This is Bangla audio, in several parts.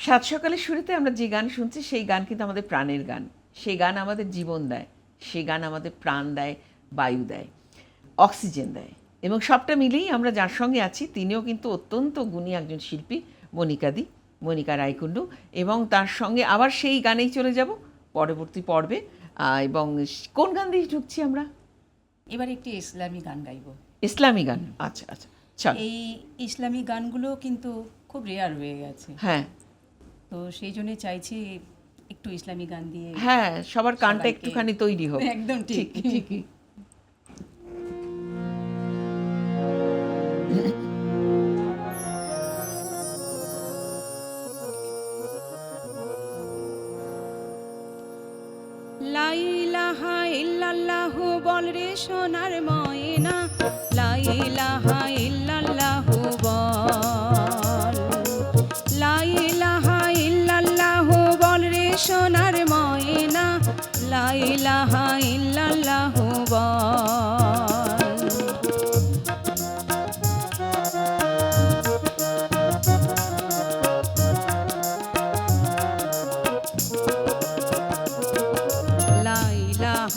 সাত সকালের শুরুতে আমরা যে গান শুনছি সেই গান কিন্তু আমাদের প্রাণের গান, সেই গান আমাদের জীবন দেয়, সেই গান আমাদের প্রাণ দেয়, বায়ু দেয়, অক্সিজেন দেয়। এবং সবটা মিলেই আমরা যার সঙ্গে আছি তিনিও কিন্তু অত্যন্ত গুণী একজন শিল্পী, মনিকা রায়কুণ্ডু। এবং তার সঙ্গে আবার সেই গানেই চলে যাব পরবর্তী পর্বে। এবং কোন গান দিয়ে ঢুকছি আমরা? এবার একটি ইসলামী গান গাইব। ইসলামী গান, আচ্ছা আচ্ছা, চল। এই ইসলামী গানগুলো কিন্তু খুব রেয়ার হয়ে গেছে, হ্যাঁ তো সেই জন্য চাইছি একটু ইসলামী গান দিয়ে। হ্যাঁ, সবার কানটা একটুখানি তৈরি হোক। একদম ঠিক। ঠিকই। লা ইলাহা ইল্লাল্লাহু বল রে সোনার ময়না, লা ইলাহা ইল্লাল্লাহু বল। লা ইলাহা ইল্লাল্লাহু বল রে সোনার ময়না, লা ইলাহা ইল্লাল্লাহু বল।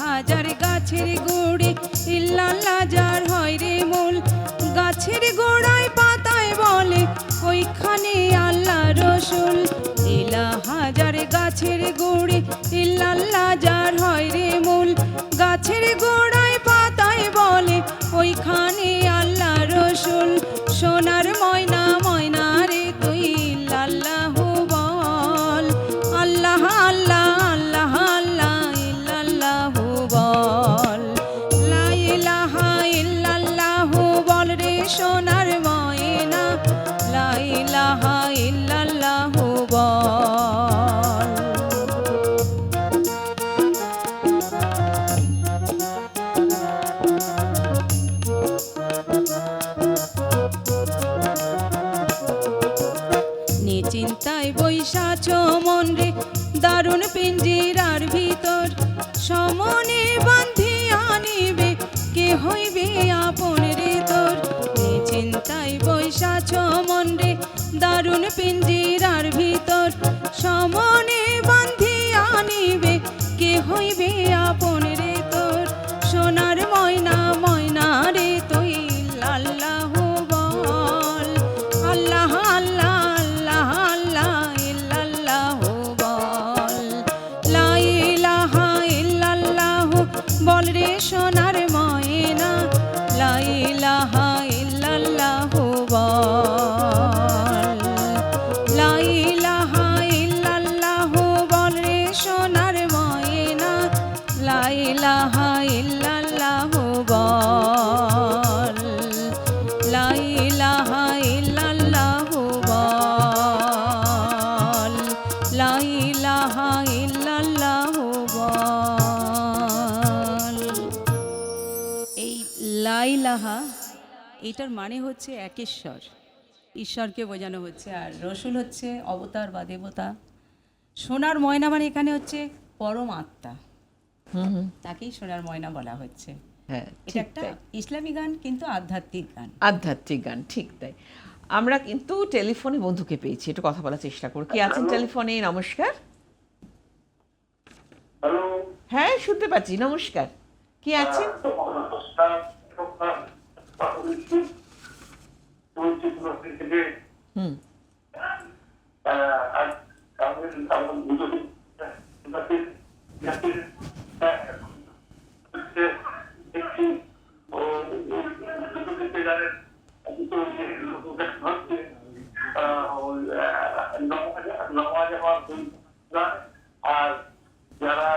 হাজার গাছের গুড়ি ইল্লাল্লাহ যার হয় রে মূল, গাছের গোড়ায় পাতায় বলে ওইখানে আল্লাহ রসুল। ইলা হাজার গাছের গুড়ি ইল্লাল্লাহ যার হয় রে মূল, গাছের গোড়ায় পাতায় বলে ওইখানে আল্লাহ রসুল। সোনার ময়না ময়না রে তুই ইল্লাল্লাহু বল, আল্লাহ আল্লাহ আল্লাহ আল্লাহ ইল্লাল্লাহু বল। লা ইলাহা ইল্লাল্লাহু বল রে সোনার ময়না, লা ইলাহা ইল্লাল্লাহু বল। চিন্তায় বৈশাচ মন রে দারুণ পিঞ্জিরার ভিতর, সমনে বান্ধিয়া নিবে কে হইবে আপন রে তোর। চিন্তায় বৈশাচ মন রে দারুণ পিঞ্জিরার ভিতর, সমনে বান্ধিয়া নিবে কে হইবে আপন রে তোর। সোনার ময়না ময়না রে তুই ইল্লাল্লাহু বল, আল্লাহ আল্লাহ আল্লাহ আল্লাহ ইল্লাল্লাহু বল। লা ইলাহা ইল্লাল্লাহু বল রে সোনার ময়না, লা ইলাহা ইল্লাল্লাহু বল। লা ইলাহা ইল্লাল্লাহু বল রে সোনার ময়না, লা ইলাহা ইল্লাল্লাহু বল। লা ইলাহা ইল্লাল্লাহু বল, লা ইলাহা ইল্লাল্লাহু বল। এই লা ইলাহা এটার মানে হচ্ছে একেশ্বর, ঈশ্বরকে বোঝানো হচ্ছে। আর রসুল হচ্ছে অবতার বা দেবতা। সোনার ময়না মানে এখানে হচ্ছে পরম আত্মা, তাকেই সোনার ময়না বলা হচ্ছে। হ্যাঁ, এটা একটা ইসলামী গান কিন্তু আধ্যাত্মিক গান। আধ্যাত্মিক গান, ঠিক তাই। আমরা কিন্তু টেলিফোনে বন্ধুকে পেয়েছি, একটু কথা বলার চেষ্টা করব। কি আছেন টেলিফোনে? নমস্কার। হ্যালো। হ্যাঁ, শুনতে পাচ্ছি, নমস্কার। কি আছেন? হুম। আর যারা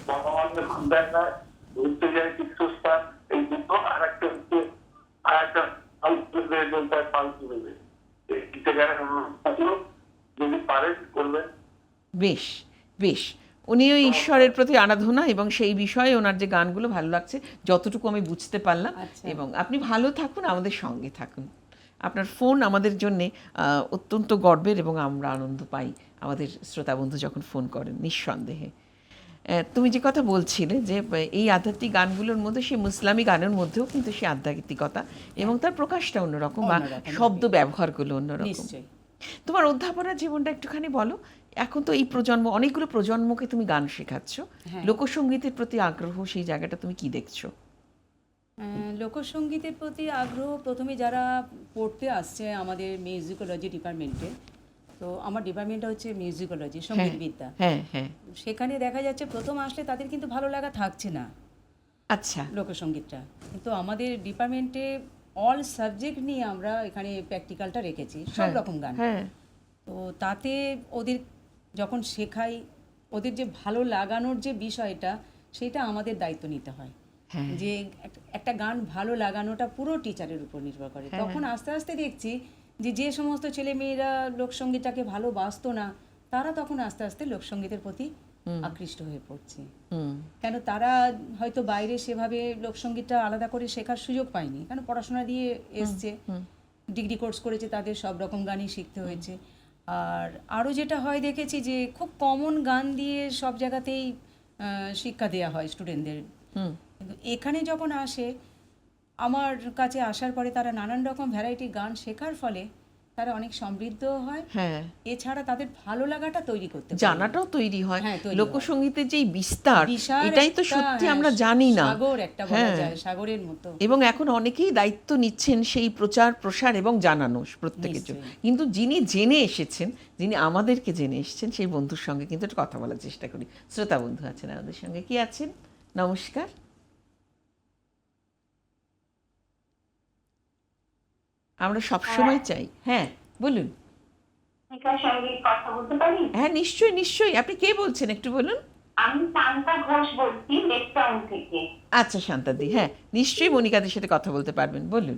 ভগবানকে খুঁজবেন না, ঘুরতে যায় তীর্থস্থান, এই দুটো। আর একটা হচ্ছে আর একটা ফালতু দেবে যদি পারেন করবেন। বেশ বেশ, উনিও ঈশ্বরের প্রতি আরাধনা এবং সেই বিষয়ে ওনার যে গানগুলো ভালো লাগছে যতটুকু আমি বুঝতে পারলাম। আচ্ছা। এবং আপনি ভালো থাকুন, আমাদের সঙ্গে থাকুন। আপনার ফোন আমাদের জন্যে অত্যন্ত গর্বের এবং আমরা আনন্দ পাই আমাদের শ্রোতা বন্ধু যখন ফোন করেন, নিঃসন্দেহে। তুমি যে কথা বলছিলে যে এই আধ্যাত্মিক গানগুলোর মধ্যে সেই মুসলামি গানের মধ্যেও কিন্তু সেই আধ্যাত্মিকতা এবং তার প্রকাশটা অন্যরকম, বা শব্দ ব্যবহারগুলো অন্যরকম। তোমার অধ্যাপনার জীবনটা একটুখানি বলো। এখন তো এই প্রজন্ম, অনেকগুলো প্রজন্মকে তুমি গান শেখাচ্ছ, হ্যাঁ। লোকসঙ্গীতের প্রতি আগ্রহ, সেই জায়গাটা তুমি কি দেখছো? লোকসঙ্গীতের প্রতি আগ্রহ প্রথমে যারা পড়তে আসছে আমাদের মিউজিকোলজি ডিপার্টমেন্টে, তো আমার ডিপার্টমেন্টটা হচ্ছে মিউজিকোলজি, সঙ্গীতবিদ্যা। হ্যাঁ হ্যাঁ। সেখানে দেখা যাচ্ছে প্রথম আসলে তাদের কিন্তু ভালো লাগা থাকছে না আচ্ছা। লোকসঙ্গীতটা, কিন্তু আমাদের ডিপার্টমেন্টে অল সাবজেক্ট নিয়ে আমরা এখানে প্র্যাকটিক্যালটা রেখেছি, সব রকম গান। হ্যাঁ তো তাতে ওদের যখন শেখাই, ওদের যে ভালো লাগানোর যে বিষয়টা, সেটা আমাদের দায়িত্ব নিতে হয়। হ্যাঁ। যে একটা গান ভালো লাগানোটা পুরো টিচারের উপর নির্ভর করে। তখন আস্তে আস্তে দেখছি যে যে সমস্ত ছেলে মেয়েরা লোকসঙ্গীতটাকে ভালোবাসতো না, তারা তখন আস্তে আস্তে লোকসঙ্গীতের প্রতি আকৃষ্ট হয়ে পড়ছে। কেন তারা হয়তো বাইরে সেভাবে লোকসঙ্গীতটা আলাদা করে শেখার সুযোগ পায়নি, কেন পড়াশোনা দিয়ে এসছে, ডিগ্রি কোর্স করেছে, তাদের সব রকম গানই শিখতে হয়েছে। আর আরও যেটা হয় দেখেছি যে খুব কমন গান দিয়ে সব জায়গাতেই শিক্ষা দেওয়া হয় স্টুডেন্টদের, কিন্তু এখানে যখন আসে আমার কাছে আসার পরে তারা নানান রকম ভ্যারাইটি গান শেখার ফলে তারা অনেক সমৃদ্ধ হয়। হ্যাঁ। এছাড়া তাদের ভালো লাগাটা তৈরি করতে পারে। জানাটাও তৈরি হয়। হ্যাঁ, তৈরি হয়। লোকসঙ্গীতের যে বিস্তার, বিশাল এটাই তো একটা, সত্যি হ্যাঁ, আমরা জানি না। সাগর একটা বলা যায়, সাগরের মতো। এবং এখন অনেকেই দায়িত্ব নিচ্ছেন সেই প্রচার প্রসার এবং জানানো প্রত্যেকের জন্য। কিন্তু যিনি জেনে এসেছেন, যিনি আমাদেরকে জেনে এসেছেন, সেই বন্ধুর সঙ্গে কিন্তু একটু কথা বলার চেষ্টা করি। শ্রোতা বন্ধু আছেন আমাদের সঙ্গে, কি আছেন? নমস্কার। আমরা সবসময় চাই। হ্যাঁ বলুন। সঙ্গে কথা বলতে পারি? হ্যাঁ নিশ্চয়ই নিশ্চয়ই। আপনি কে বলছেন একটু বলুন। আমি শান্তা ঘোষ বলছি, লেক টাউন থেকে। আচ্ছা শান্তাদি, হ্যাঁ নিশ্চয়ই মনিকাদের সাথে কথা বলতে পারবেন, বলুন।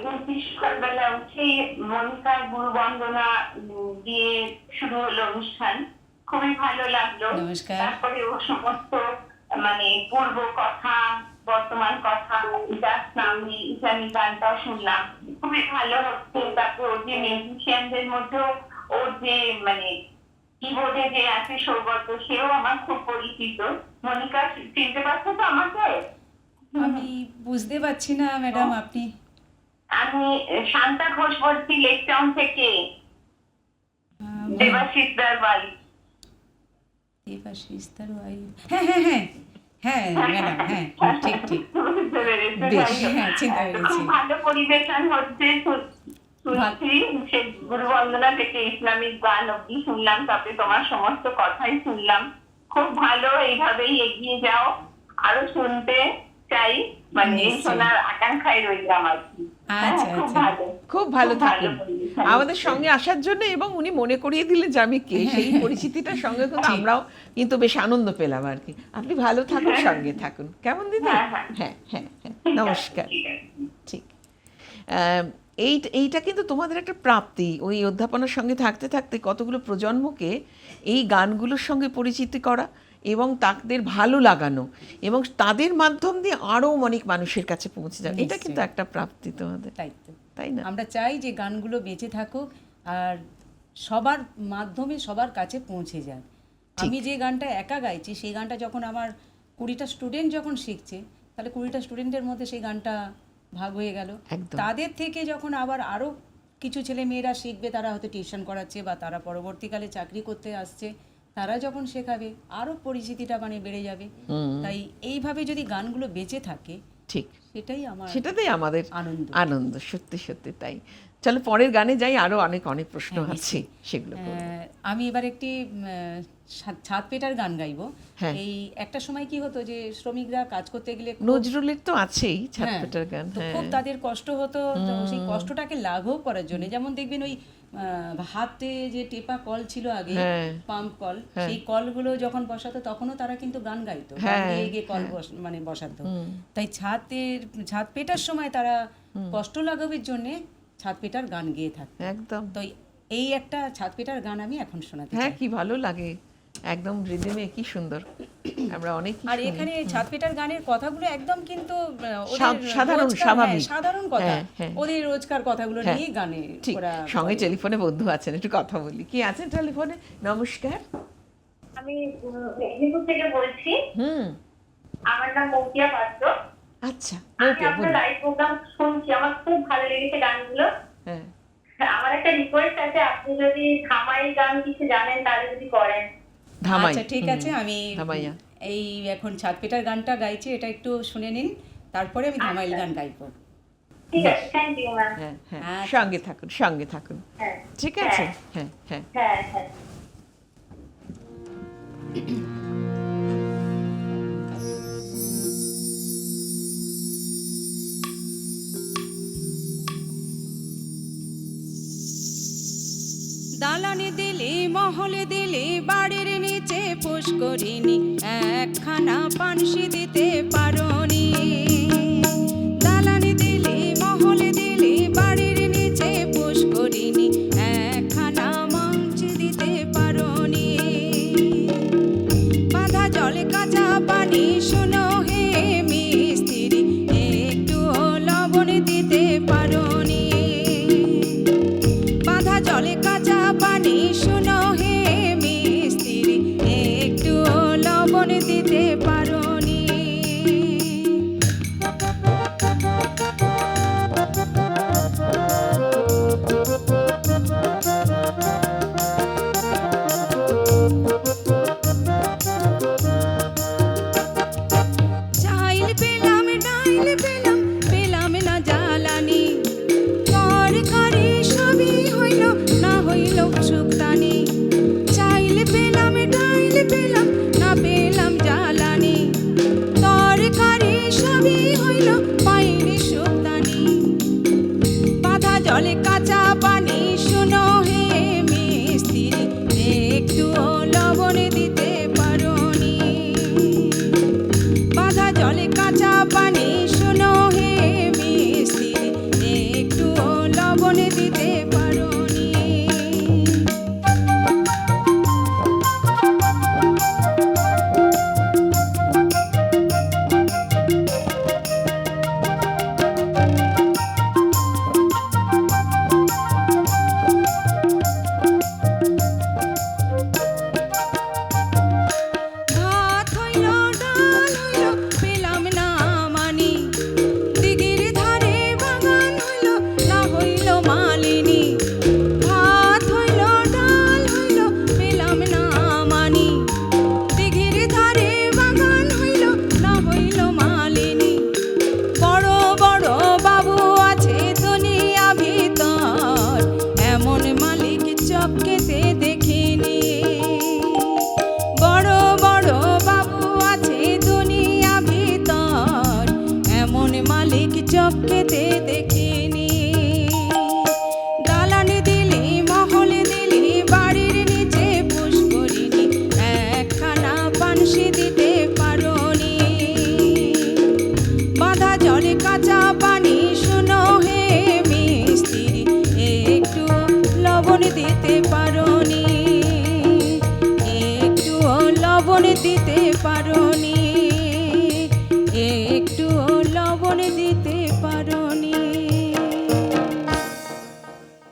বলছি সকালবেলা উঠে মনিকার গুরু বন্দনা দিয়ে শুরু হলো অনুষ্ঠান, খুবই ভালো লাগলো। নমস্কার। তারপরে ও সমস্ত মানে পূর্ব কথা, বর্তমান কথা, ইসলামী গানটাও শুনলাম, খুবই ভালো হচ্ছে। তারপর ওর যে মিউজিশিয়ানদের মধ্যেও ওর যে মানে কিবোর্ডে যে আছে সৌগত, সেও আমার খুব পরিচিত। মনিকা চিনতে পারছো তো আমাকে? আমি বুঝতে পারছি না ম্যাডাম, আপনি? আমি শান্তা ঘোষ বলছি, লেক টাউন থেকে, দেবাশিস দার বাড়ি। দেবাশিস তার wife। হ্যাঁ হ্যাঁ হ্যাঁ হ্যাঁ ম্যাডাম, হ্যাঁ ঠিক ঠিক। বুঝতে পেরেছো? বেশ, যাই হোক। হ্যাঁ, চিন্তা পেরেছি। খুব ভালো পরিবেশন হচ্ছে, শুনছি। সে গুরু বন্দনা থেকে ইসলামিক গান অব্দি শুনলাম, তারপরে তোমার সমস্ত কথাই শুনলাম। খুব ভালো, এইভাবেই এগিয়ে যাও, আরো শুনতে চাই, মানে নিশ্চয়ই। শোনার আকাঙ্ক্ষায় রইলাম আর কি। আচ্ছা, খুব আচ্ছা। ভালো, খুব ভালো খুব থাকুন পরিবেশন। আমাদের সঙ্গে আসার জন্য, এবং উনি মনে করিয়ে দিলেন যে আমি কে, সেই পরিচিতিটার সঙ্গে কিন্তু আমরাও কিন্তু বেশ আনন্দ পেলাম আর কি। আপনি ভালো থাকুন, সঙ্গে থাকুন, কেমন দিদি? হ্যাঁ, হ্যাঁ। হ্যাঁ হ্যাঁ হ্যাঁ, ঠিক আছে, নমস্কার। ঠিক আছে। ঠিক। এইটা কিন্তু তোমাদের একটা প্রাপ্তি, ওই অধ্যাপনার সঙ্গে থাকতে থাকতে কতগুলো প্রজন্মকে এই গানগুলোর সঙ্গে পরিচিতি করা এবং তাদের ভালো লাগানো, এবং তাদের মাধ্যম দিয়ে আরও অনেক মানুষের কাছে পৌঁছে যাওয়া, এটা কিন্তু একটা প্রাপ্তি তোমাদের, তাই তো। তাই না? আমরা চাই যে গানগুলো বেঁচে থাকুক আর সবার মাধ্যমে সবার কাছে পৌঁছে যাক। আমি যে গানটা একা গাইছি, সেই গানটা যখন আমার 20টা স্টুডেন্ট যখন শিখছে, তাহলে 20টা স্টুডেন্টের মধ্যে সেই গানটা ভাগ হয়ে গেল। একদম। তাদের থেকে যখন আবার আরও কিছু ছেলে মেয়েরা শিখবে, তারা হয়তো টিউশন করাচ্ছে বা তারা পরবর্তীকালে চাকরি করতে আসছে, তারা যখন শেখাবে আরও পরিচিতিটা মানে বেড়ে যাবে। তাই এইভাবে যদি গানগুলো বেঁচে থাকে, ঠিক, সেটাই আমার সেটাতেই আমাদের আনন্দ। আনন্দ, সত্যি সত্যি তাই। চলো পরের গানে যাই, আরো অনেক অনেক প্রশ্ন আছে, সেগুলো করবো। আমি এবার একটি ছাদ পেটার গান গাইবো। হ্যাঁ। এই একটা সময় কি হতো যে শ্রমিকরা কাজ করতে গেলে নজরুলের তো আছেই হ্যাঁ, ছাদপেটার গান। তো হ্যাঁ খুব তাদের কষ্ট হতো। তো সেই কষ্টটাকে লাঘব করার জন্য, যেমন দেখবেন ওই হাতে যে টেপা কল ছিল আগে, হ্যাঁ। পাম্প কল, সেই কলগুলো যখন বসাতো তখনও তারা কিন্তু গান গাইতো, গান হ্যাঁ, গেয়ে গিয়ে কল মানে বসাতো। তাই ছাদ পেটার সময় তারা কষ্ট লাঘবের জন্যে ছাদ পেটার গান গেয়ে থাকতো। একদম। তো এই একটা ছাদ পেটার গান আমি এখন শোনাতে হ্যাঁ, চাই। কি ভালো লাগে, একদম রিদমে, কি সুন্দর। আমরা অনেক আর এখানে ছাদ পেটার গানের কথাগুলো একদম কিন্তু সাধারণ, স্বাভাবিক, সাধারণ কথা, হ্যাঁ, হ্যাঁ। ওদের রোজকার কথাগুলো হ্যাঁ, নিয়ে গানে ঠিক। ওরা সঙ্গে বলে। টেলিফোনে বন্ধু আছেন, একটু কথা বলি। কি আছেন টেলিফোনে? নমস্কার। আমি মেদিনীপুর থেকে বলছি, হুম। আমার নাম মৌপিয়া পাত্র। আচ্ছা, আমি ওকে আপনার বলুন। লাইভ প্রোগ্রাম শুনছি, আমার খুব ভালো লেগেছে গানগুলো। হ্যাঁ আমার একটা একটা রিকোয়েস্ট আছে, আপনি যদি ধামাই গান কিছু জানেন তাহলে যদি করেন। ধামাই। আচ্ছা ঠিক আছে, আমি ধামাইয়া। এই এখন ছাদপেটার গানটা গাইছি, এটা একটু শুনে নিন, তারপরে আমি ধামাইল গান গাইবো। ঠিক আছে, থ্যাংক ইউ ম্যাম। হ্যাঁ হ্যাঁ, আচ্ছা। সঙ্গে থাকুন, সঙ্গে থাকুন। হ্যাঁ ঠিক আছে, হ্যাঁ হ্যাঁ। হ্যাঁ হ্যাঁ। দালানে দিলে মহলে দিলে বাড়ির নিচে পুষ্করিণী, একখানা পানসি দিতে পারোনি। দালানে দিলে মহলে দিলে বাড়ির নিচে পুষ্করিণী, একখানা মাংসি দিতে পারোনি। বাঁধা জলে কাঁচা পানি শোনো হে মিস্ত্রি, একটু লবণ দিতে পারোনি। বাঁধা জলে কাঁচা পানি শোনো হে মিস্ত্রি, একটু লবণ দিতে পারোনি। চাইল পেলাম ডাইল পেলাম, পেলাম না জ্বালানি, তরকারি সবই হইল না হইল শুক্তানি। চাইল পেলাম ডাইল পেলাম, না পেলাম জ্বালানি, তরকারি সবই হইল পাইনি শুক্তানি। বাঁধা জলে কাঁচা পানি শোনো হে মিস্ত্রি, একটু লবণ দিতে পারোনি। বাঁধা জলে কাঁচা পানি শোনো হে মিস্ত্রি, একটু লবণ দিতে পারোনি। ভাত হইল ডাল হইল পেলাম না মানি, দিঘির ধারে বাগান হইল না হইল মালিনী। ভাত হইল ডাল হইল পেলাম না মানি, দিঘির ধারে বাগান হইল না হইল মালিনী। বড় বড় বাবু আছে দুনিয়া ভিতর, এমন মালিক চক্ষেতে দেখিনি। বড় বড় বাবু আছে দুনিয়া ভিতর, এমন মালিক চক্ষেতে দেখিনি। দালানে দিলি মহলে দিলি বাড়ির নিচে পুষ্করিণী, একখানা পানসি দিতে পারোনি। বাঁধা জলে কাঁচা পানি শোনো হে মিস্ত্রি, একটু লবণ দিতে পারোনি। একটু লবণ দিতে পারোনি, একটু লবণ দিতে পারোনি।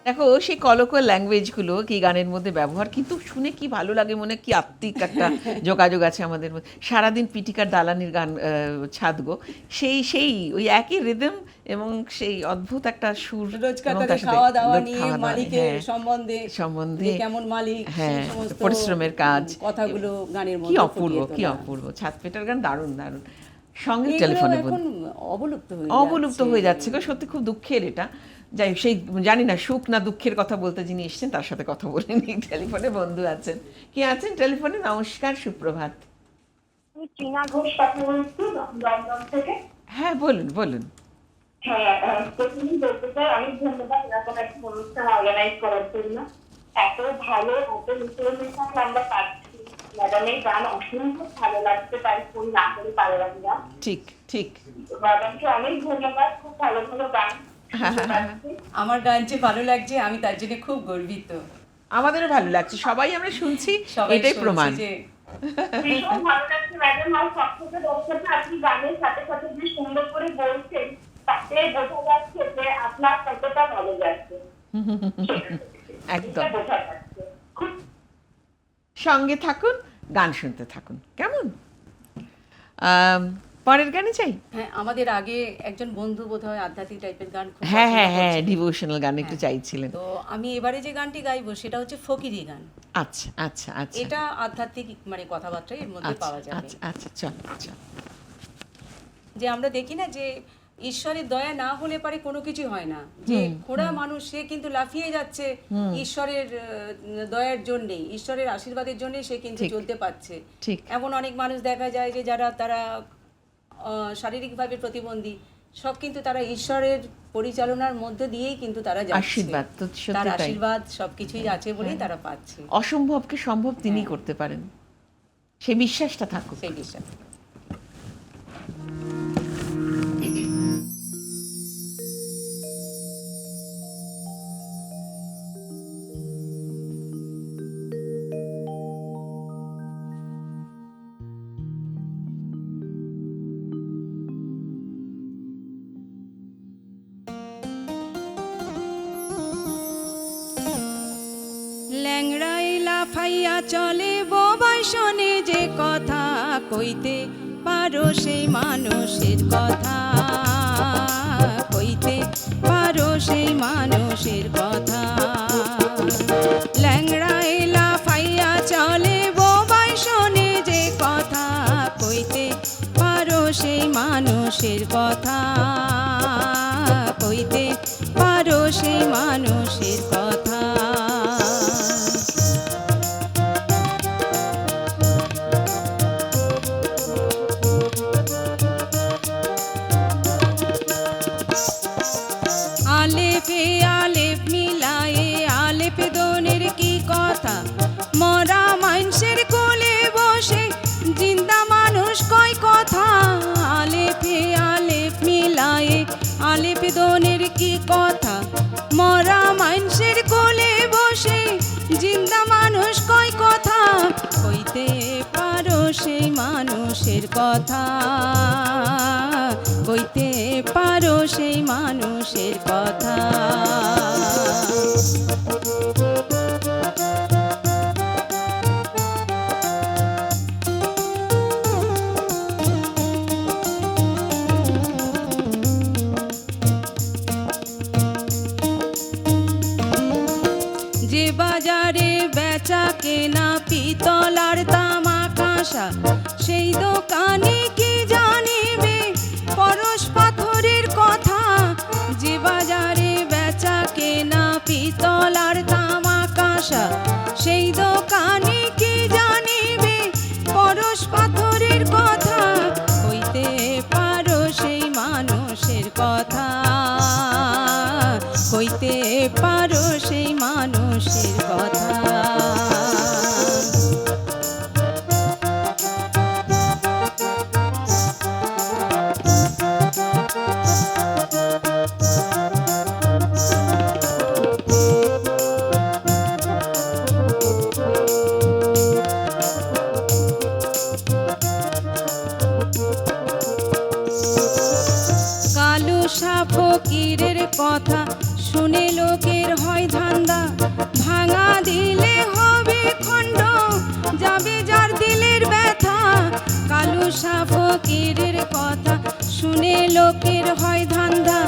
দেখো সেই কলকল ল্যাঙ্গুয়েজগুলো কি গানের মধ্যে ব্যবহার, কিন্তু শুনে কি ভালো লাগে, মনে কি আত্মিক একটা যোগাযোগ আছে আমাদের মধ্যে। সারাদিন পিটিকার দালানির গান ছাদগো, সেই সেই ওই একই রিদম এবং সেই অদ্ভুত একটা সুর। রোজকার এবং তাদের তার সাথে খাওয়া দাওয়া খাওয়া নিয়ে, দাওয়া, মালিকের হ্যাঁ, সম্বন্ধে সম্বন্ধে, যে কেমন মালিক, হ্যাঁ, সেই সমস্ত পরিশ্রমের কাজ, কথাগুলো গানের কি মধ্যে অপূর্ব, ফুটিয়ে কি তোলা। অপূর্ব। ছাদপেটার গান দারুণ দারুণ। সঙ্গে এগুলো টেলিফোনে এখন অবলুপ্ত হয়ে অবলুপ্ত হয়ে যাচ্ছে গো, সত্যি খুব দুঃখের এটা। যাই হোক, সেই জানি না সুখ না দুঃখের কথা বলতে যিনি এসছেন তার সাথে কথা বলে নিই। টেলিফোনে বন্ধু আছেন, কি আছেন টেলিফোনে? নমস্কার, সুপ্রভাত। আমি টিনা ঘোষ কথা বলছি দমদম থেকে। হ্যাঁ বলুন বলুন। হ্যাঁ, প্রথমেই বলতে চাই অনেক ধন্যবাদ এরকম একটা অনুষ্ঠান অর্গানাইজ করার জন্য। এত ভালো, এত ইনফরমেশন আমরা পাচ্ছি। ম্যাডামের গান অসম্ভব ভালো লাগছে, তাই ফোন না করে পারলাম না। ঠিক ঠিক। ম্যাডামকে অনেক ধন্যবাদ, খুব ভালো ভালো গান পাচ্ছি। আমার গান যে ভালো লাগছে, আমি তার জন্য খুব গর্বিত। আমাদেরও ভালো লাগছে, সবাই আমরা শুনছি, সবাই এটাই শুনছে প্রমাণ। যে ভীষণ ভালো লাগছে ম্যাডাম, আর সব থেকে দর্শকরা আপনি গানের সাথে সাথে যে সুন্দর করে বলছেন, তাতে বোঝা যাচ্ছে যে আপনার কতটা নলেজ আছে। একদম। এটা বোঝা যাচ্ছে। খুব সঙ্গে থাকুন, গান শুনতে থাকুন, কেমন? পরের গানে চাই? হ্যাঁ, আমাদের আগে একজন বন্ধু বোধহয় আধ্যাত্মিক টাইপের গান খুব হ্যাঁ পছন্দ হ্যাঁ হ্যাঁ, করছিলেন। ডিভোশনাল গান একটু চাইছিলেন। তো আমি এবারে যে গানটি গাইবো সেটা হচ্ছে ফকিরি গান। আচ্ছা আচ্ছা আচ্ছা এটা আধ্যাত্মিক মানে কথাবার্তা এর মধ্যে আচ্ছা পাওয়া যাবে। আচ্ছা আচ্ছা, চল চল। যে আমরা দেখি না যে ঈশ্বরের দয়া না হলে পারে কোনো কিছু হয় না, যে খোড়া মানুষ সে কিন্তু লাফিয়ে যাচ্ছে ঈশ্বরের দয়ার জন্যেই, ঈশ্বরের আশীর্বাদের জন্যই সে কিন্তু ঠিক। চলতে পারছে। ঠিক। এমন অনেক মানুষ দেখা যায় যে তারা শারীরিকভাবে প্রতিবন্ধী, সব কিন্তু তারা ঈশ্বরের পরিচালনার মধ্যে দিয়েই কিন্তু তারা যাচ্ছে। আশীর্বাদ তো সত্যি তার তাই। আশীর্বাদ সবকিছুই আছে বলেই তারা পাচ্ছে অসম্ভবকে সম্ভব তিনি করতে পারেন, সেই বিশ্বাসটা থাকুক। সেই বিশ্বাস। ল্যাংড়াই লাফাইয়া চলে বোবাই শোনে যে কথা, কইতে পারো সেই মানুষের কথা, কইতে পারো সেই মানুষের কথা। ল্যাংড়াই লাফাইয়া চলে বোবাই শোনে যে কথা, কইতে পারো সেই মানুষের কথা, কইতে পারো সেই মানুষের কথা। আলেপে আলেপ মিলায়ে আলেপ দোনের কি কথা, মরা মানুষের কোলে বসে জিন্দা মানুষ কয় কথা। আলেপে আলেপ মিলায়ে আলেপ দোনের কি কথা, মরা মানুষের কোলে বসে জিন্দা মানুষ কয় কথা। কইতে পারো সেই মানুষের কথা, কইতে পারো সেই মানুষের কথা। যে বাজারে বেচা কেনা পিতল আর তামা কাঁসা, সেই দোকানে কি জানিবে পরশ পাথরের কথা। যে বাজারে বেচা কেনা পিতল আর তামা কাঁসা, সেই দোকানে কি জানিবে পরশ পাথরের কথা। কইতে পারো সেই মানুষের কথা, কইতে পারো সেই মানুষের কথা। কালুসা ফকিরের কথা শুনে লোকের হয় ধান্দা, ভাঙা দিলে হবে খণ্ড যাবে যার দিলের ব্যথা। কালুসা ফকিরের কথা শুনে লোকের হয় ধান্দা,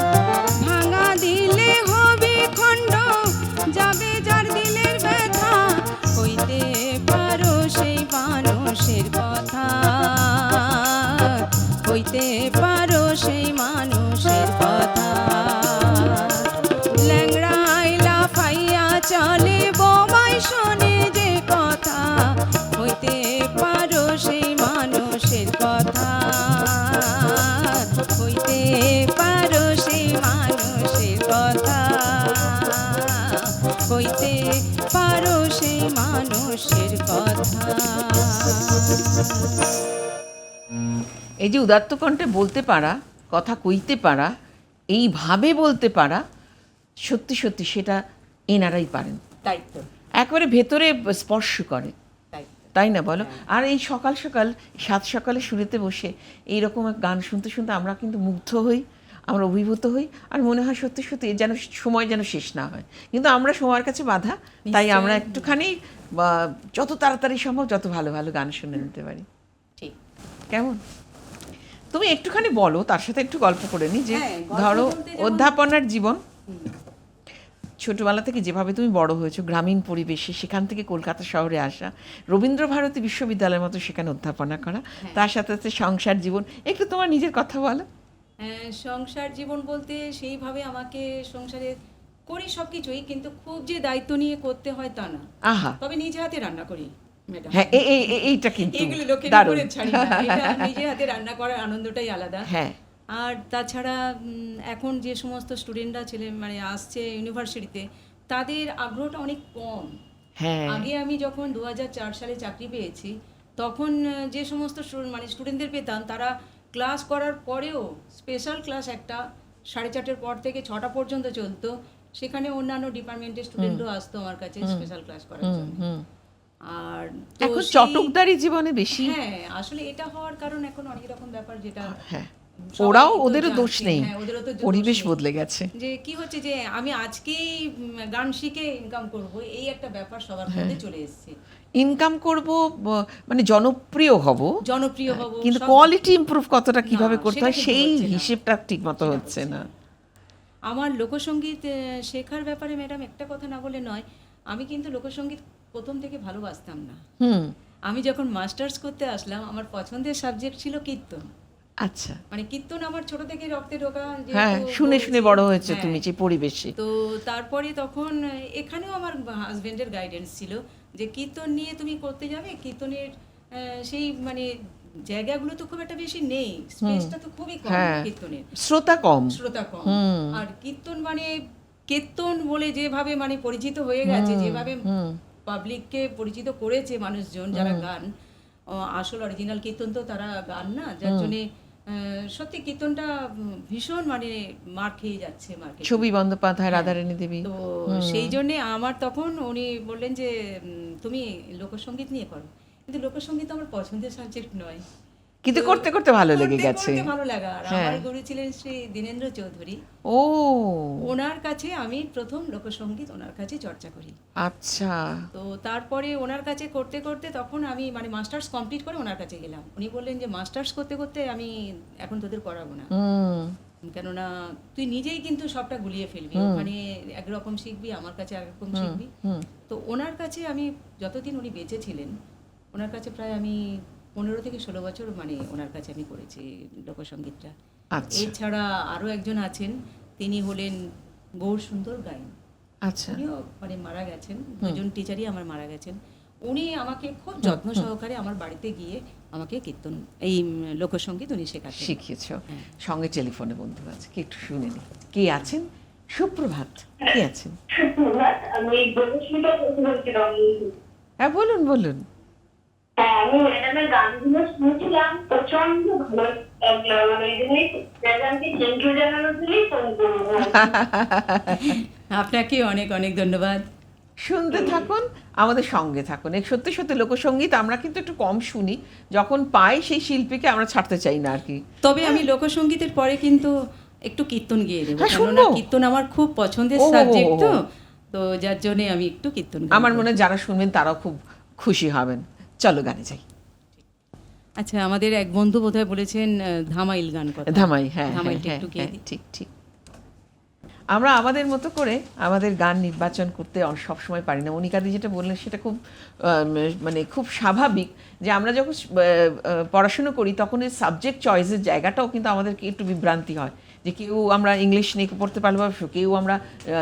ভাঙা দিলে হবে খণ্ড যাবে যার দিলের ব্যথা। কইতে পারো সেই মানুষের কথা, কইতে পারো সেই মানুষের কথা। ল্যাংড়াই লাফাইয়া চলে বোবাই শোনে যে কথা, কইতে পারো সেই মানুষের কথা, কইতে পারো সেই মানুষের কথা, কইতে পারো সেই মানুষের কথা। এই যে উদাত্ত কণ্ঠে বলতে পারা, কথা কইতে পারা, এইভাবে বলতে পারা, সত্যি সত্যি সেটা এনারাই পারেন, তাই তো, একেবারে ভেতরে স্পর্শ করে, তাই তো। তাই না বলো? আর এই সকাল সকাল সাত সকালে শুনেতে বসে এইরকম এক গান শুনতে শুনতে আমরা কিন্তু মুগ্ধ হই, আমরা অভিভূত হই, আর মনে হয় সত্যি সত্যি যেন সময় যেন শেষ না হয়। কিন্তু আমরা সময়ের কাছে বাধা, তাই আমরা একটুখানি যত তাড়াতাড়ি সম্ভব যত ভালো ভালো গান শুনে নিতে পারি। ঠিক। কেমন? তো তুমি একটুখানি বলো, তার সাথে একটু গল্প করে নি যে হ্যাঁ, গল্প ধরো বলতে যেমন- অধ্যাপনার জীবন, ছোটবেলা থেকে যেভাবে তুমি বড় হয়েছো গ্রামীণ পরিবেশে, সেখান থেকে কলকাতা শহরে আসা, রবীন্দ্রভারতী বিশ্ববিদ্যালয়ের মতো সেখানে অধ্যাপনা করা, তার সাথে সাথে সংসার জীবন, একটু তোমার নিজের কথা বলো। সংসার জীবন বলতে সেইভাবে আমাকে সংসারে করি সব কিছুই, কিন্তু খুব যে দায়িত্ব নিয়ে করতে হয় তা না। আহা, তবে নিজে হাতে রান্না করি ম্যাডাম। হ্যাঁ এইটা কিন্তু এগুলো লোকের দারুণ। উপরে ছাড়ি না, এটা নিজে হাতে রান্না করার আনন্দটাই আলাদা। হ্যাঁ, আর তাছাড়া এখন যে সমস্ত স্টুডেন্টরা মানে আসছে ইউনিভার্সিটিতে, তাদের আগ্রহটা অনেক কম। হ্যাঁ, আগে আমি যখন 2004 সালে চাকরি পেয়েছি, তখন যে সমস্ত মানে স্টুডেন্টদের পেতাম, তারা ক্লাস করার পরেও স্পেশাল ক্লাস একটা 4:30 পর থেকে 6টা পর্যন্ত চলতো, সেখানে অন্যান্য ডিপার্টমেন্টের স্টুডেন্টও আসতো আমার কাছে স্পেশাল ক্লাস করার জন্য। আর তো এখন সেই- চটকদারি জীবনে বেশি। হ্যাঁ, আসলে এটা হওয়ার কারণ এখন অনেক রকম ব্যাপার, যেটা হ্যাঁ, সবাই ওরাও, তো ওদেরও দোষ জানছে। নেই, হ্যাঁ, ওদেরও তো দোষ পরিবেশ নেই। বদলে গেছে। যে কি হচ্ছে যে আমি আজকেই গান শিখে ইনকাম করব, এই একটা ব্যাপার সবার মধ্যে চলে এসেছে। ইনকাম করব, মানে জনপ্রিয় হব, জনপ্রিয় হব, কিন্তু সব- কোয়ালিটি ইমপ্রুভ কতটা কিভাবে না, করতে সেটা হয় কিন্তু সেই হচ্ছে না। হিসেবটা ঠিক মতো সেটা হচ্ছে না। আমার লোকসঙ্গীত শেখার ব্যাপারে ম্যাডাম একটা কথা না বলে নয়, আমি কিন্তু লোকসঙ্গীত প্রথম থেকে ভালোবাসতাম না। হুম, আমি যখন মাস্টার্স করতে আসলাম, আমার পছন্দের সাবজেক্ট ছিল কীর্তন। আচ্ছা, মানে কীর্তন আমার ছোট থেকে রক্তে ঢোকা, হ্যাঁ, যেহেতু শুনে শুনে বলছি। বড় হয়েছে হ্যাঁ। তুমি যে পরিবেশে। তো তারপরে তখন এখানেও আমার হাজবেন্ডের গাইডেন্স ছিল যে কীর্তন নিয়ে তুমি করতে যাবে, কীর্তনের সেই মানে জায়গাগুলো তো খুব একটা বেশি নেই, স্পেসটা তো খুবই কম হ্যাঁ, কীর্তনের, শ্রোতা কম। শ্রোতা কম। আর কীর্তন মানে কীর্তন বলে যেভাবে মানে পরিচিত হয়ে গেছে, যেভাবে পাবলিককে পরিচিত করেছে মানুষজন যারা গান, আসল অরিজিনাল কীর্তন তো তারা গান না, যার জন্যে সত্যি কীর্তনটা ভীষণ মানে মার খেয়ে যাচ্ছে মার্কেটে। ছবি বন্দ্যোপাধ্যায়, রাধারানী দেবী। তো সেই জন্যে আমার তখন উনি বললেন যে তুমি লোকসঙ্গীত নিয়ে করো, কিন্তু লোকসঙ্গীত আমার পছন্দের সাবজেক্ট নয়, কিন্তু করতে করতে ভালো লেগে করতে গেছে। করতে ভালো লাগা। আর হ্যাঁ। আমার গুরু ছিলেন শ্রী দীনেন্দ্র চৌধুরী, ও ওনার কাছে আমি প্রথম লোকসঙ্গীত ওনার কাছে চর্চা করি। আচ্ছা, তো তারপরে ওনার কাছে করতে করতে তখন আমি মানে মাস্টার্স কমপ্লিট করে ওনার কাছে গেলাম। উনি বললেন যে মাস্টার্স করতে করতে আমি এখন তোদের করাবো না, হুম, কেননা তুই নিজেই কিন্তু সবটা গুলিয়ে ফেলবি, ওখানে একরকম শিখবি, আমার কাছে একরকম শিখবি। তো ওনার কাছে আমি যতদিন উনি বেঁচে ছিলেন, ওনার কাছে প্রায় আমি 15 থেকে 16 বছর মানে ওনার কাছে আমি করেছি লোকসঙ্গীতটা। আচ্ছা, এছাড়া আরও একজন আছেন, তিনি হলেন গৌর সুন্দর গাইন। আচ্ছা, উনিও মানে মারা গেছেন, দুজন টিচারই আমার মারা গেছেন। উনি আমাকে খুব যত্ন সহকারে আমার বাড়িতে গিয়ে আমাকে কীর্তন এই লোকসঙ্গীত উনি শেখাতেন। শিখিয়েছ। সঙ্গে টেলিফোনে বন্ধু আছে, কি একটু শুনে নি কে আছেন। সুপ্রভাত, কে আছেন? আমি দেবস্মিতা বলছিলাম। হ্যাঁ, বলুন বলুন। হ্যাঁ, আমি ম্যাডামের গানগুলো শুনছিলাম, প্রচন্ড ভালো লাগলো। মানে ওই জন্যই ম্যাডামকে থ্যাংক ইউ জানানোর জন্যই ফোন করলাম। আপনাকে অনেক অনেক ধন্যবাদ। শুনতে থাকুন, আমাদের সঙ্গে থাকুন। এই সত্যি সত্যি লোকসঙ্গীত আমরা কিন্তু একটু কম শুনি, যখন পাই সেই শিল্পীকে আমরা ছাড়তে চাই না আর কি। তবে আমি লোকসঙ্গীতের পরে কিন্তু একটু কীর্তন গিয়ে দেবো, হ্যাঁ, কেননা শুনবো। কীর্তন আমার খুব পছন্দের ও, সাবজেক্ট, তো তো যার জন্যে আমি একটু কীর্তন গাইবো। আমার মনে হয় যারা শুনবেন তারাও খুব খুশি হবেন। চলো গানে যাই। আচ্ছা, আমাদের এক বন্ধু বোধহয় বলেছেন ধামাইল গান কথা। ধামাই, হ্যাঁ, ধামাইলটা হ্যাঁ, একটু গেয়ে হ্যাঁ, দিই। ঠিক ঠিক। আমরা আমাদের মতো করে আমাদের গান নির্বাচন করতে সবসময় পারি না। মনিকাদি যেটা বললেন সেটা খুব মানে খুব স্বাভাবিক, যে আমরা যখন পড়াশুনো করি তখন এই সাবজেক্ট চয়েসের জায়গাটাও কিন্তু আমাদেরকে একটু বিভ্রান্তি হয়, যে কেউ আমরা ইংলিশ নিয়ে পড়তে ভালোবাসবো, কেউ আমরা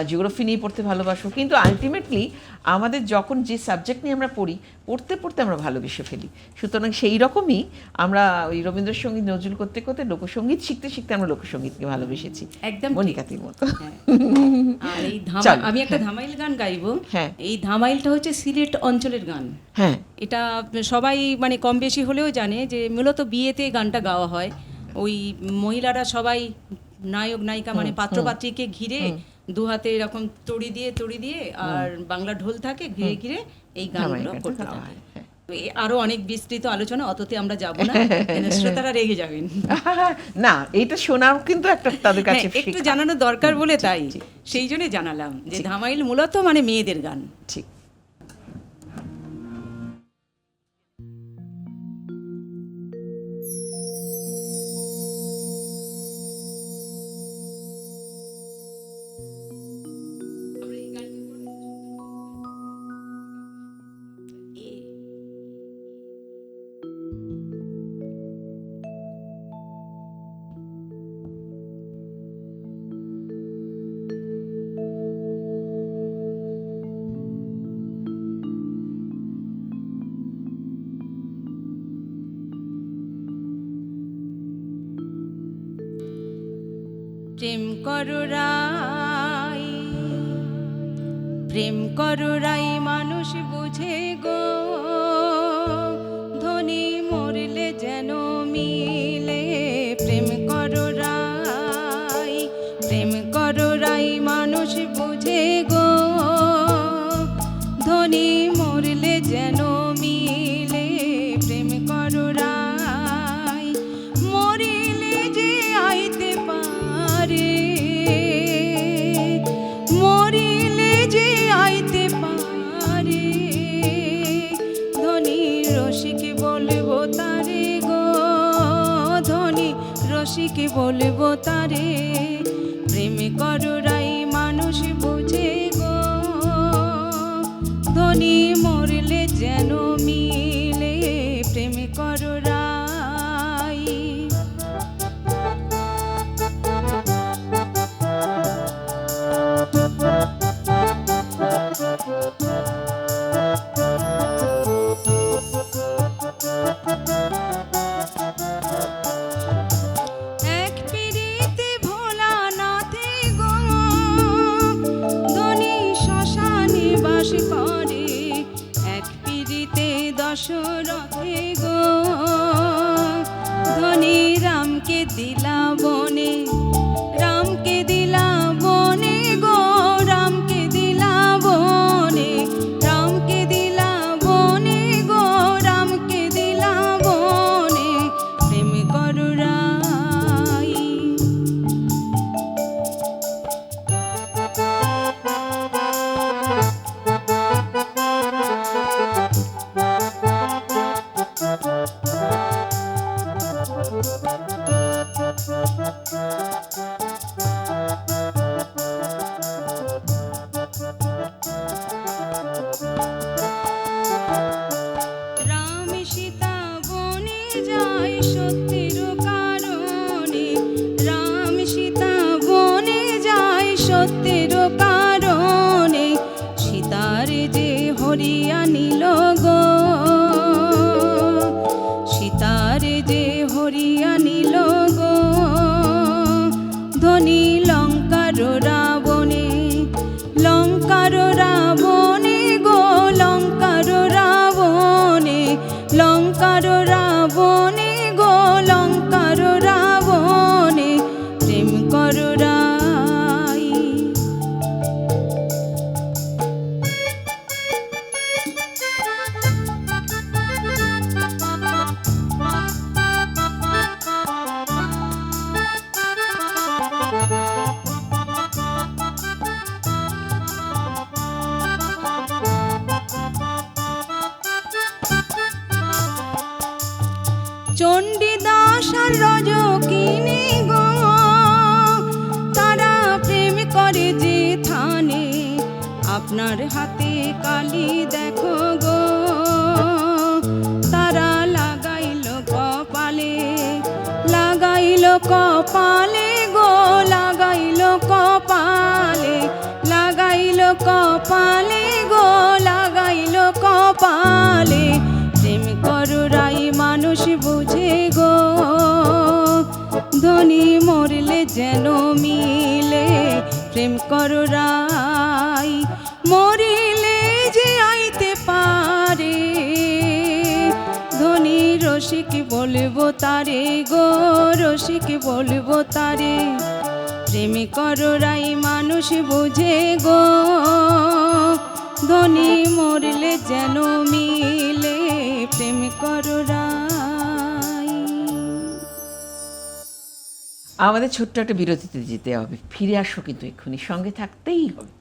জিওগ্রাফি নিয়ে পড়তে ভালোবাসবো, কিন্তু আলটিমেটলি আমাদের যখন যে সাবজেক্ট নিয়ে আমরা পড়তে পড়তে আমরা ভালোবেসে ফেলি। সুতরাং সেই রকমই আমরা ওই রবীন্দ্রসঙ্গীত নজরুল করতে করতে লোকসঙ্গীত শিখতে শিখতে আমরা লোকসঙ্গীতকে ভালোবেসেছি, একদম ঠিক। মনিকাতির মতো। হ্যাঁ। আর এই চলো। আমি একটা ধামাইল গান গাইবো। হ্যাঁ। এই ধামাইলটা হচ্ছে সিলেট অঞ্চলের গান। হ্যাঁ, এটা সবাই মানে কম বেশি হলেও জানে যে মূলত বিয়েতে গানটা গাওয়া হয়। ওই মহিলারা সবাই নায়ক নায়িকা মানে পাত্রপাত্রীকে ঘিরে দু হাতে এরকম তড়ি দিয়ে আর বাংলা ঢোল থাকে ঘিরে ঘিরে এই গানগুলো ধামাইল করতে গানটা গাওয়া থাকে। হয়, হ্যাঁ। তো আরো অনেক বিস্তৃত আলোচনা, অততে আমরা যাব না, কেন শ্রোতারা রেগে যাবেন। না, এইটা শোনাও কিন্তু একটা তাদের কাছে হ্যাঁ, একটু শেখা। জানানো দরকার বলে তাই ঠিক। সেই জন্য জানালাম যে ধামাইল মূলত মানে মেয়েদের গান। ঠিক। করো রাই, প্রেম করো রাই মানুষ বুঝে গো, ধনী মরলে যেন মিলে। প্রেম করো রাই, প্রেম করো রাই মানুষ বুঝে গো, ধনী মরলে যেন মিলে। প্রেম করো রাই, মরিলে যে আইতে পারে, মরিলে যে আইতে পারে, ধনী রসিক বলবো তারে গো, ধনী রসিক বলবো তারে। প্রেম করো রাই মানুষ বুঝে গো, ধনী মরলে যেন মিলে। প্রেম করো রাই। এক পিরিতে ভোলানাথে গো, ধনী শ্মশানে বাস করে। এক পিরিতে দশরথে গো, ধনী রামকে দিলা বনে, রামকে দিলা বনে গো, রামকে দিলা বনে, রামকে দিলা বনে গো, রামকে দিলা বনে। প্রেম করো রাই। রাম সীতা বনে যায় সত্যের কারণে, রাম সীতা বনে যায় সত্যের কারণে। সীতার যে হরিয়া নিল গো, সীতার যে হরিয়া নিল গো, ধনী লঙ্কার রাবণে, লঙ্কার রাবণে গো, লঙ্কার রাবণে, লঙ্কার রাবণে গো, লঙ্কার রাবণে। প্রেম করো রাই। চণ্ডীদাস আর রজকিনী গো, তারা প্রেম করে যে থানে। আপনার হাতে কালি দেখো গো, তারা লাগাইল কপালে, লাগাইল কপালে গো, লাগাইল কপালে, লাগাইল কপালে গো, লাগাইল কপালে। প্রেম করো রাই মানুষ বুঝে গো, ধনী মরলে যেন মিলে। প্রেম করো রাই, মরিলে যে আইতে পারে, ধনী রসিক বলবো তারে গো, রসিক বলবো তারে। প্রেম করো রাই মানুষ বুঝে গো, ধনী মরলে যেন মিলে। প্রেম করো রাই। আমাদের ছোট্ট একটা বিরতিতে যেতে হবে, ফিরে আসো কিন্তু এক্ষুনি, সঙ্গে থাকতেই হবে।